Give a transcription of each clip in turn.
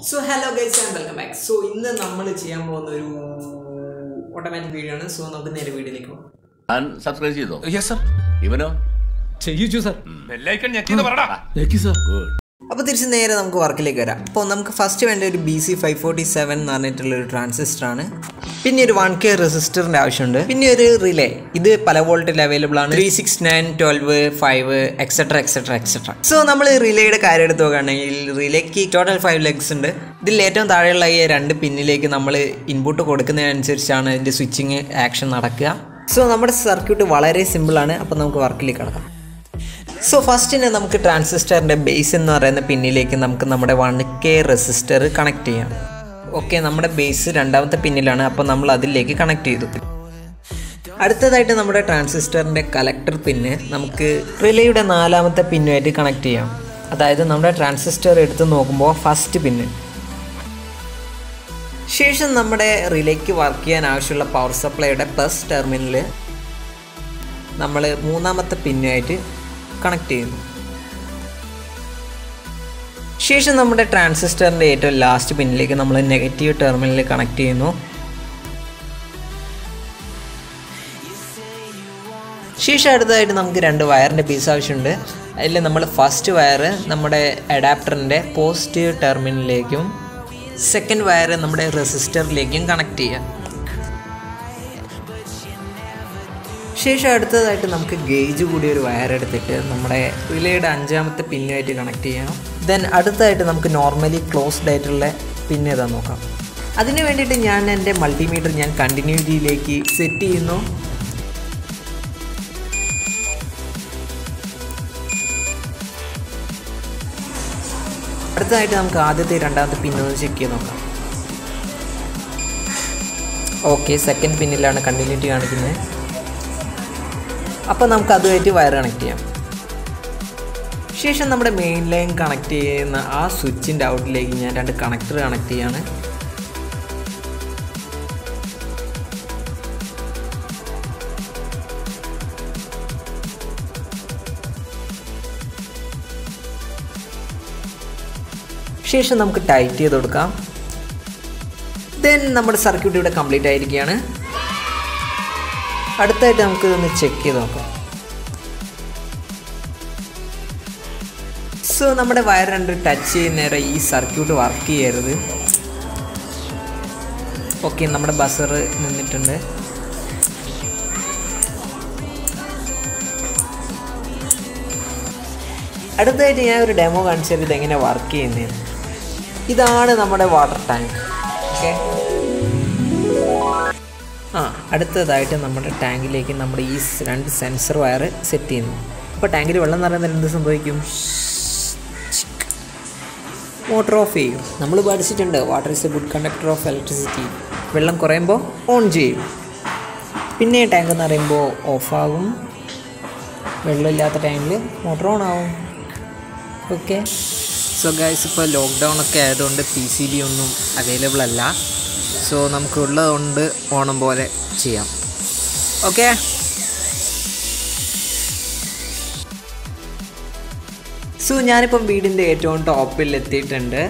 So hello guys and welcome back. So ഇന്ന് നമ്മൾ ചെയ്യാൻ പോകുന്ന ഒരു ഓട്ടോമാറ്റിക് വീഡിയോ ആണ്. സോ നമുക്ക് നേരെ വീഡിയോയിലേക്ക് പോകാം. ഞാൻ സബ്സ്ക്രൈബ് ചെയ്തോ? Yes sir. ഇവനോ? ചെയ്യിച്ചു സർ. ബെൽ ഐക്കൺ ഞെക്കിന്ന് പറടാ. ഞെക്കി സർ. ഗുഡ്. അപ്പോൾ തിരിച്ച് നേരെ നമുക്ക് വർക്കിലേക്ക് വരാം. അപ്പോൾ നമുക്ക് ഫസ്റ്റ് വേണ്ട ഒരു BC547 എന്ന് പറഞ്ഞിട്ടുള്ള ഒരു ട്രാൻസിസ്റ്റർ ആണ്. പിന്നെ ഒരു 1K റെസിസ്റ്ററിൻ്റെ ആവശ്യമുണ്ട്. പിന്നെ ഒരു റിലേ. ഇത് പല വോൾട്ടിൽ അവൈലബിൾ ആണ്. 369 12 5 എക്സെട്ര എക്സെട്ര എക്സെട്ര. സോ നമ്മൾ റിലേയുടെ കാര്യം എടുത്ത് നോക്കുകയാണെങ്കിൽ റിലേക്ക് ടോട്ടൽ 5 ലെഗ്സ് ഉണ്ട്. ഇതിൽ ഏറ്റവും താഴെയുള്ള ഈ 2 പിന്നിലേക്ക് നമ്മൾ ഇൻപുട്ട് കൊടുക്കുന്നതിനനുസരിച്ചാണ് ഇതിൻ്റെ സ്വിച്ചിങ് ആക്ഷൻ നടക്കുക. സോ നമ്മുടെ സർക്യൂട്ട് വളരെ സിമ്പിളാണ്. അപ്പോൾ നമുക്ക് വർക്കിലേക്ക് കടക്കാം. സോ ഫസ്റ്റിന് നമുക്ക് ട്രാൻസിസ്റ്ററിൻ്റെ ബേസ് എന്ന് പറയുന്ന പിന്നിലേക്ക് നമുക്ക് നമ്മുടെ 1K റെസിസ്റ്റർ കണക്ട് ചെയ്യാം. ഓക്കെ, നമ്മുടെ ബേസ് രണ്ടാമത്തെ പിന്നിലാണ്. അപ്പോൾ നമ്മൾ അതിലേക്ക് കണക്ട് ചെയ്തു. അടുത്തതായിട്ട് നമ്മുടെ ട്രാൻസിസ്റ്ററിൻ്റെ കലക്ടർ പിന്ന് നമുക്ക് റിലേയുടെ 4ാമത്തെ പിന്നുമായിട്ട് കണക്ട് ചെയ്യാം. അതായത് നമ്മുടെ ട്രാൻസിസ്റ്റർ എടുത്ത് നോക്കുമ്പോൾ ഫസ്റ്റ് പിന്ന്. ശേഷം നമ്മുടെ റിലേക്ക് വർക്ക് ചെയ്യാൻ ആവശ്യമുള്ള പവർ സപ്ലൈയുടെ പ്ലസ് ടെർമിനൽ നമ്മൾ 3ാമത്തെ പിന്നുമായിട്ട് കണക്ട് ചെയ്യുന്നു. ശേഷം നമ്മുടെ ട്രാൻസിസ്റ്ററിൻ്റെ ഏറ്റവും ലാസ്റ്റ് പിന്നിലേക്ക് നമ്മൾ നെഗറ്റീവ് ടെർമിനൽ കണക്ട് ചെയ്യുന്നു. ശേഷം അടുത്തതായിട്ട് നമുക്ക് 2 വയറിൻ്റെ പീസ് ആവശ്യമുണ്ട്. അതിൽ നമ്മൾ ഫസ്റ്റ് വയർ നമ്മുടെ അഡാപ്റ്ററിൻ്റെ പോസിറ്റീവ് ടെർമിനലിലേക്കും സെക്കൻഡ് വയർ നമ്മുടെ റെസിസ്റ്ററിലേക്കും കണക്ട് ചെയ്യാം. ശേഷം അടുത്തതായിട്ട് നമുക്ക് ഗേജ് കൂടി ഒരു വയർ എടുത്തിട്ട് നമ്മുടെ റിലേയുടെ 5ാമത്തെ പിന്നുമായിട്ട് കണക്ട് ചെയ്യണം. ദെൻ അടുത്തതായിട്ട് നമുക്ക് നോർമലി ക്ലോസ്ഡ് ആയിട്ടുള്ള പിന്ന് ഏതാ നോക്കാം. അതിന് വേണ്ടിയിട്ട് ഞാൻ എൻ്റെ മൾട്ടിമീറ്റർ ഞാൻ കണ്ടിന്യൂറ്റിയിലേക്ക് സെറ്റ് ചെയ്യുന്നു. അടുത്തതായിട്ട് നമുക്ക് ആദ്യത്തെ 2ാമത്തെ പിന്നൊന്ന് ചെക്ക് ചെയ്ത് നോക്കാം. ഓക്കെ, സെക്കൻഡ് പിന്നിലാണ് കണ്ടിന്യൂറ്റി കാണിക്കുന്നത്. അപ്പോൾ നമുക്ക് അതുമായിട്ട് വയർ കണക്ട് ചെയ്യാം. ശേഷം നമ്മുടെ മെയിൻ ലൈൻ കണക്ട് ചെയ്യുന്ന ആ സ്വിച്ചിൻ്റെ ഔട്ടിലേക്ക് ഞാൻ 2 കണക്ടർ കണക്ട് ചെയ്യാണ്. ശേഷം നമുക്ക് ടൈറ്റ് ചെയ്ത് കൊടുക്കാം. ദെൻ നമ്മുടെ സർക്യൂട്ട് ഇവിടെ കംപ്ലീറ്റ് ആയിരിക്കുകയാണ്. അടുത്തായിട്ട് നമുക്ക് ഇതൊന്ന് ചെക്ക് ചെയ്ത് നോക്കാം. സോ നമ്മുടെ വയർ 2 ടച്ച് ചെയ്യുന്നേരം ഈ സർക്യൂട്ട് വർക്ക് ചെയ്യരുത്. ഓക്കെ, നമ്മുടെ ബസർ നിന്നിട്ടുണ്ട്. അടുത്തായിട്ട് ഞാൻ ഒരു ഡെമോ കാണിച്ചത് ഇതെങ്ങനെ വർക്ക് ചെയ്യുന്നത്. ഇതാണ് നമ്മുടെ വാട്ടർ ടാങ്ക്. ഓക്കെ, അടുത്തതായിട്ട് നമ്മുടെ ടാങ്കിലേക്ക് നമ്മുടെ ഈ 2 സെൻസർ വയർ സെറ്റ് ചെയ്യുന്നു. അപ്പോൾ ടാങ്കിൽ വെള്ളം നിറയുന്നതിന് എന്ത് സംഭവിക്കും? മോട്ടർ ഓഫ് ചെയ്യും. നമ്മൾ പഠിച്ചിട്ടുണ്ട് water is A good conductor of electricity. വെള്ളം കുറയുമ്പോൾ ഓൺ ചെയ്യും, പിന്നെ ടാങ്ക് നിറയുമ്പോൾ ഓഫാകും. വെള്ളമില്ലാത്ത ടൈമിൽ മോട്ടർ ഓൺ ആവും. ഓക്കെ, സോ ഗൈസ്, ഇപ്പോൾ ലോക്ക്ഡൗൺ ഒക്കെ ആയതുകൊണ്ട് PCB ഒന്നും അവൈലബിൾ അല്ല. സോ നമുക്കുള്ളതുകൊണ്ട് ഓണം പോലെ ചെയ്യാം. ഓക്കെ, സോ ഞാനിപ്പം വീടിൻ്റെ ഏറ്റവും ടോപ്പിൽ എത്തിയിട്ടുണ്ട്.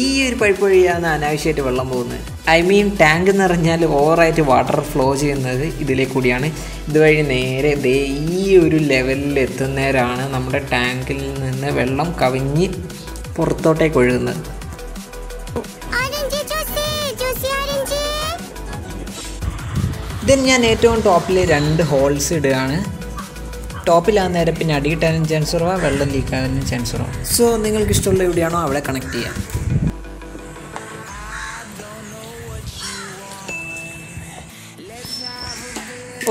ഈ ഒരു പൈപ്പ് വഴിയാണ് അനാവശ്യമായിട്ട് വെള്ളം പോകുന്നത്. ഐ മീൻ ടാങ്ക് നിറഞ്ഞാൽ ഓവറായിട്ട് വാട്ടർ ഫ്ലോ ചെയ്യുന്നത് ഇതിലേ കൂടിയാണ്. ഇതുവഴി നേരെ ഈ ഒരു ലെവലിൽ എത്തുന്നേരാണ് നമ്മുടെ ടാങ്കിൽ നിന്ന് വെള്ളം കവിഞ്ഞ് പുറത്തോട്ടേക്ക് ഒഴുകുന്നത്. ഞാൻ ഏറ്റവും ടോപ്പിൽ 2 ഹോൾസ് ഇടുകയാണ്. ടോപ്പിലാകുന്ന നേരം പിന്നെ അടി കിട്ടാനും ചാൻസ് കുറവാണ്, വെള്ളം ലീക്കാകാനും ചാൻസ് കുറവാണ്. സോ നിങ്ങൾക്ക് ഇഷ്ടമുള്ള എവിടെയാണോ അവിടെ കണക്ട് ചെയ്യാം.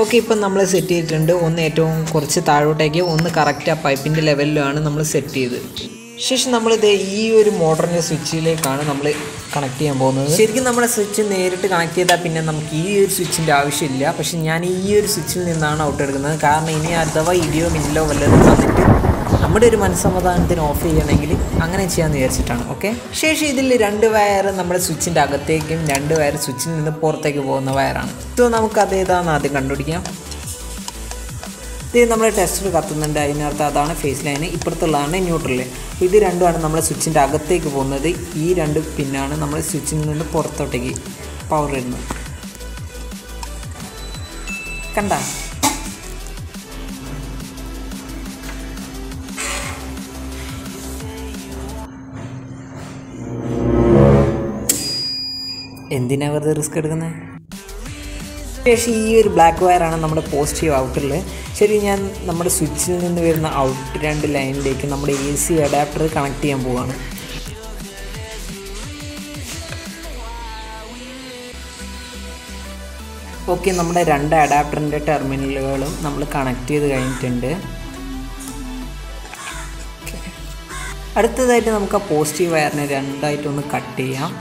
ഓക്കെ, ഇപ്പം നമ്മൾ സെറ്റ് ചെയ്തിട്ടുണ്ട്. ഒന്ന് ഏറ്റവും കുറച്ച് താഴോട്ടേക്ക്, ഒന്ന് കറക്റ്റ് ആ പൈപ്പിൻ്റെ ലെവലിലാണ് നമ്മൾ സെറ്റ് ചെയ്ത്. ശേഷം നമ്മളിത് ഈ ഒരു മോട്ടറിൻ്റെ സ്വിച്ചിലേക്കാണ് നമ്മൾ കണക്ട് ചെയ്യാൻ പോകുന്നത്. ശരിക്കും നമ്മുടെ സ്വിച്ച് നേരിട്ട് കണക്ട് ചെയ്താൽ പിന്നെ നമുക്ക് ഈ ഒരു സ്വിച്ചിൻ്റെ ആവശ്യമില്ല. പക്ഷെ ഞാൻ ഈ ഒരു സ്വിച്ചിൽ നിന്നാണ് ഔട്ട് എടുക്കുന്നത്. കാരണം ഇനി അഥവാ ഇടിയോ മിന്നലോ വല്ലതും വന്നിട്ട് നമ്മുടെ ഒരു മനസ്സമാധാനത്തിന് ഓഫ് ചെയ്യണമെങ്കിൽ അങ്ങനെ ചെയ്യാമെന്ന് വിചാരിച്ചിട്ടാണ്. ഓക്കെ, ശേഷം ഇതിൽ 2 വയർ നമ്മുടെ സ്വിച്ചിൻ്റെ അകത്തേക്കും 2 വയർ സ്വിച്ചിൽ നിന്ന് പുറത്തേക്ക് പോകുന്ന വയറാണ്. സോ നമുക്ക് അതേതാണെന്ന് ആദ്യം കണ്ടുപിടിക്കാം. ഇത് നമ്മുടെ ടെസ്റ്റർ കത്തുന്നുണ്ട്, അതിനർത്ഥം അതാണ് ഫേസ് ലൈന്, ഇപ്പുറത്തുള്ളതാണ് ന്യൂട്രൽ. അപ്പോൾ ഇത് രണ്ടുമാണ് നമ്മുടെ സ്വിച്ചിൻ്റെ അകത്തേക്ക് പോകുന്നത്. ഈ 2 പിന്നാണ് നമ്മൾ സ്വിച്ചിൽ നിന്ന് പുറത്തോട്ടേക്ക് പവർ ഇടുന്നത്. കണ്ട എന്തിനാ വെറുതെ റിസ്ക് എടുക്കുന്നത്? ശേഷം ഈ ഒരു ബ്ലാക്ക് വയറാണ് നമ്മുടെ പോസിറ്റീവ് ഔട്ടറിൽ. ശരി, ഞാൻ നമ്മുടെ സ്വിച്ചിൽ നിന്ന് വരുന്ന ഔട്ട് 2 ലൈനിലേക്ക് നമ്മുടെ AC അഡാപ്റ്റർ കണക്ട് ചെയ്യാൻ പോവുകയാണ്. ഓക്കെ, നമ്മുടെ 2 അഡാപ്റ്ററിൻ്റെ ടെർമിനലുകളും നമ്മൾ കണക്ട് ചെയ്ത് കഴിഞ്ഞിട്ടുണ്ട്. അടുത്തതായിട്ട് നമുക്ക് ആ പോസിറ്റീവ് വയറിനെ 2ആയിട്ടൊന്ന് കട്ട് ചെയ്യാം.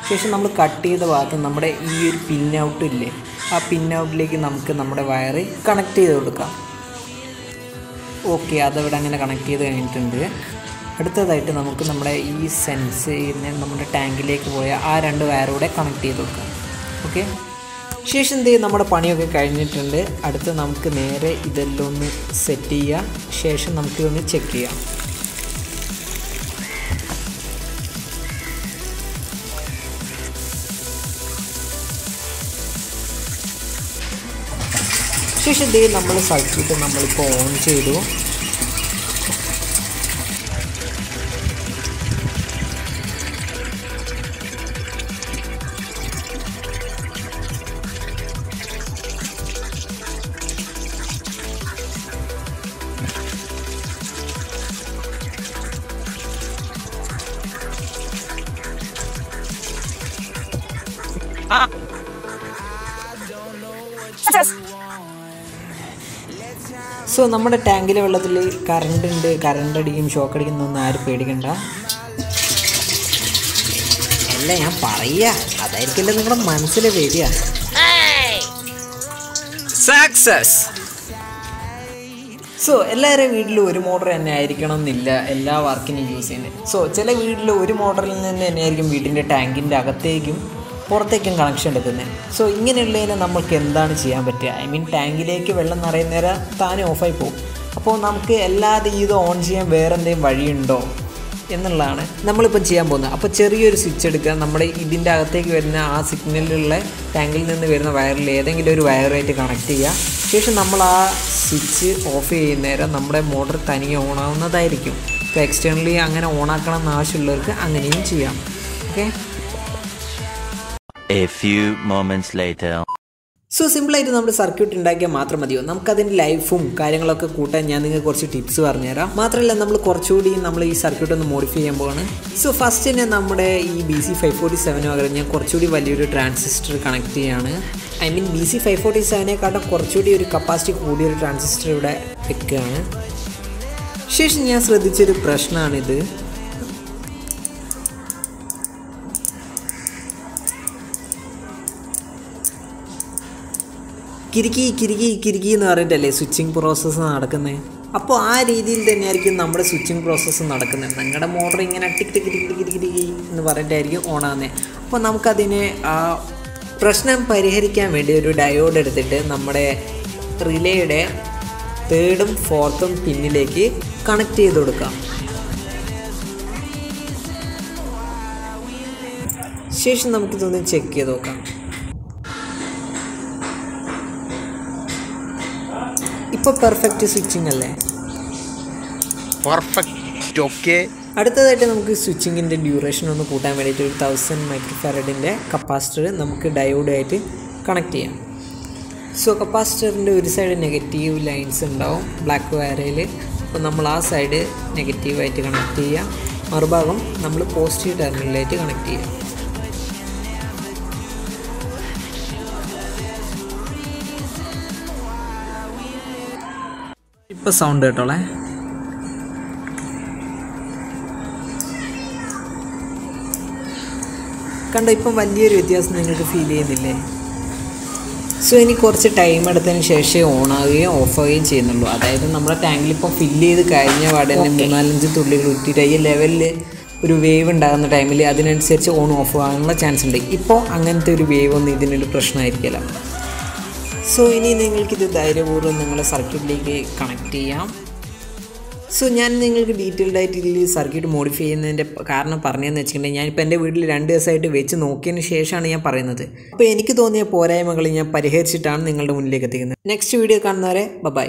ശേഷം നമ്മൾ കട്ട് ചെയ്ത ഭാഗത്ത് നമ്മുടെ ഈ ഒരു പിൻ ഔട്ട് ഇല്ലേ, ആ പിൻ ഔട്ടിലേക്ക് നമുക്ക് നമ്മുടെ വയർ കണക്ട് ചെയ്ത് കൊടുക്കാം. ഓക്കെ, അതവിടെ അങ്ങനെ കണക്ട് ചെയ്ത് കഴിഞ്ഞിട്ടുണ്ട്. അടുത്തതായിട്ട് നമുക്ക് നമ്മുടെ ഈ സെൻസറിനെ നമ്മുടെ ടാങ്കിലേക്ക് പോയ ആ 2 വയറൂടെ കണക്ട് ചെയ്ത് കൊടുക്കാം. ഓക്കെ, ശേഷം എന്ത് ചെയ്യും, നമ്മുടെ പണിയൊക്കെ കഴിഞ്ഞിട്ടുണ്ട്. അടുത്ത് നമുക്ക് നേരെ ഇതെല്ലാം ഒന്ന് സെറ്റ് ചെയ്യാം. ശേഷം നമുക്ക് ഇതൊന്ന് ചെക്ക് ചെയ്യാം. ശേഷം ഇതേ നമ്മൾ സർക്യൂട്ട് നമ്മളിപ്പോൾ ഓൺ ചെയ്തു. സോ നമ്മുടെ ടാങ്കിലെ വെള്ളത്തിൽ കറണ്ട് ഉണ്ട്, കറണ്ട് അടിക്കും, ഷോക്ക് അടിക്കുന്നൊന്നും ആരും പേടിക്കണ്ട. അല്ല, ഞാൻ പറയുക, അതായിരിക്കില്ല നിങ്ങളുടെ മനസ്സിൽ വരിക. സക്സസ്. സോ എല്ലാവരുടെയും വീട്ടിൽ ഒരു മോട്ടർ തന്നെ ആയിരിക്കണം എന്നില്ല എല്ലാ വർക്കിനും യൂസ് ചെയ്യുന്നത്. സോ ചില വീട്ടിൽ ഒരു മോട്ടറിൽ നിന്ന് തന്നെയായിരിക്കും വീടിൻ്റെ ടാങ്കിൻ്റെ അകത്തേക്കും പുറത്തേക്കും കണക്ഷൻ എടുക്കുന്നത്. സോ ഇങ്ങനെയുള്ളതിന് നമുക്ക് എന്താണ് ചെയ്യാൻ പറ്റുക? ഐ മീൻ ടാങ്കിലേക്ക് വെള്ളം നിറയുന്നേരം താനെ ഓഫായി പോകും. അപ്പോൾ നമുക്ക് അല്ലാതെ ഇത് ഓൺ ചെയ്യാൻ വേറെ എന്തെങ്കിലും വഴിയുണ്ടോ എന്നുള്ളതാണ് നമ്മളിപ്പം ചെയ്യാൻ പോകുന്നത്. അപ്പോൾ ചെറിയൊരു സ്വിച്ച് എടുക്കുക, നമ്മുടെ ഇതിൻ്റെ അകത്തേക്ക് വരുന്ന ആ സിഗ്നലിലുള്ള ടാങ്കിൽ നിന്ന് വരുന്ന വയറിൽ ഏതെങ്കിലും ഒരു വയറായിട്ട് കണക്ട് ചെയ്യുക. ശേഷം നമ്മൾ ആ സ്വിച്ച് ഓഫ് ചെയ്യുന്നേരം നമ്മുടെ മോട്ടർ തനിയെ ഓണാവുന്നതായിരിക്കും. ഇപ്പോൾ എക്സ്റ്റേണലി അങ്ങനെ ഓണാക്കണം എന്ന് ആവശ്യമുള്ളവർക്ക് അങ്ങനെയും ചെയ്യാം. Okay, A few moments later. So സിമ്പിളായിട്ട് നമ്മുടെ സർക്യൂട്ട് ഉണ്ടാക്കിയാൽ മാത്രം മതിയോ? നമുക്കതിൻ്റെ ലൈഫും കാര്യങ്ങളൊക്കെ കൂട്ടാൻ ഞാൻ നിങ്ങൾക്ക് കുറച്ച് ടിപ്സ് പറഞ്ഞുതരാം. മാത്രമല്ല നമ്മൾ കുറച്ചുകൂടി നമ്മൾ ഈ സർക്യൂട്ട് ഒന്ന് മോഡിഫൈ ചെയ്യാൻ പോവാണ്. സോ ഫസ്റ്റ് തന്നെ നമ്മുടെ ഈ BC547 പകരം ഞാൻ കുറച്ചുകൂടി വലിയൊരു ട്രാൻസിസ്റ്റർ കണക്ട് ചെയ്യാണ്. ഐ മീൻ BC547 കുറച്ചുകൂടി ഒരു കപ്പാസിറ്റി കൂടിയൊരു ട്രാൻസിസ്റ്റർ ഇവിടെ വെക്കുകയാണ്. ശേഷം ഞാൻ ശ്രദ്ധിച്ചൊരു പ്രശ്നമാണിത്. കിരിക്കി എന്ന് പറഞ്ഞിട്ടല്ലേ സ്വിച്ചിങ് പ്രോസസ്സ് നടക്കുന്നത്. അപ്പോൾ ആ രീതിയിൽ തന്നെയായിരിക്കും നമ്മുടെ സ്വിച്ചിങ് പ്രോസസ്സ് നടക്കുന്നത്. നിങ്ങളുടെ മോട്ടർ ഇങ്ങനെ tick tick tick tick tick എന്ന് പറഞ്ഞിട്ടായിരിക്കും ഓണാകുന്നത്. അപ്പോൾ നമുക്കതിനെ ആ പ്രശ്നം പരിഹരിക്കാൻ വേണ്ടി ഒരു ഡയോഡ് എടുത്തിട്ട് നമ്മുടെ റിലേയുടെ 3rd ഉം 4th ഉം പിന്നിലേക്ക് കണക്ട് ചെയ്ത് കൊടുക്കാം. ശേഷം നമുക്കിതൊന്ന് ചെക്ക് ചെയ്ത് നോക്കാം. ഇപ്പോൾ പെർഫെക്റ്റ് സ്വിച്ചിങ് അല്ലേ? പെർഫെക്റ്റ്. ഓക്കെ, അടുത്തതായിട്ട് നമുക്ക് സ്വിച്ചിങ്ങിൻ്റെ ഡ്യൂറേഷൻ ഒന്ന് കൂട്ടാൻ വേണ്ടിയിട്ട് ഒരു 1000 മൈക്രോഫാരഡിൻ്റെ കപ്പാസിറ്റർ നമുക്ക് ഡയോഡായിട്ട് കണക്ട് ചെയ്യാം. സോ കപ്പാസിറ്ററിൻ്റെ ഒരു സൈഡ് നെഗറ്റീവ് ലൈൻസ് ഉണ്ടാവും ബ്ലാക്ക് വയറിൽ. അപ്പോൾ നമ്മൾ ആ സൈഡ് നെഗറ്റീവായിട്ട് കണക്ട് ചെയ്യുക, മറുഭാഗം നമ്മൾ പോസിറ്റീവ് ടെർമിനലായിട്ട് കണക്ട് ചെയ്യുക. ഇപ്പോൾ സൗണ്ട് കേട്ടോളേ. കണ്ടോ, ഇപ്പം വലിയൊരു വ്യത്യാസം നിങ്ങൾക്ക് ഫീൽ ചെയ്യുന്നില്ലേ? സോ ഇനി കുറച്ച് ടൈം എടുത്തതിന് ശേഷമേ ഓണാവുകയും ഓഫാവുകയും ചെയ്യുന്നുള്ളൂ. അതായത് നമ്മുടെ ടാങ്കിൽ ഇപ്പോൾ ഫില്ല് ചെയ്ത് കഴിഞ്ഞ പാടെ തന്നെ 3-4 തുള്ളികൾ ഇട്ടിട്ട് ഈ ലെവലിൽ ഒരു വേവ് ഉണ്ടാകുന്ന ടൈമിൽ അതിനനുസരിച്ച് ഓൺ ഓഫ് ആകാനുള്ള ചാൻസ് ഉണ്ട്. ഇപ്പോൾ അങ്ങനത്തെ ഒരു വേവ് ഒന്നും ഇതിനൊരു പ്രശ്നമായിരിക്കില്ല. സോ ഇനി നിങ്ങൾക്കിത് ധൈര്യപൂർവ്വം നിങ്ങളുടെ സർക്യൂട്ടിലേക്ക് കണക്ട് ചെയ്യാം. സോ ഞാൻ നിങ്ങൾക്ക് ഡീറ്റെയിൽഡ് ആയിട്ട് ഇതിൽ സർക്യൂട്ട് മോഡിഫൈ ചെയ്യുന്നതിൻ്റെ കാരണം പറഞ്ഞതെന്ന് വെച്ചിട്ടുണ്ടെങ്കിൽ ഞാനിപ്പോൾ എൻ്റെ വീട്ടിൽ 2 ദിവസമായിട്ട് വെച്ച് നോക്കിയതിന് ശേഷമാണ് ഞാൻ പറയുന്നത്. അപ്പോൾ എനിക്ക് തോന്നിയ പോരായ്മകൾ ഞാൻ പരിഹരിച്ചിട്ടാണ് നിങ്ങളുടെ മുന്നിലേക്ക് എത്തിക്കുന്നത്. നെക്സ്റ്റ് വീഡിയോ കാണുന്നവരെ ബൈ.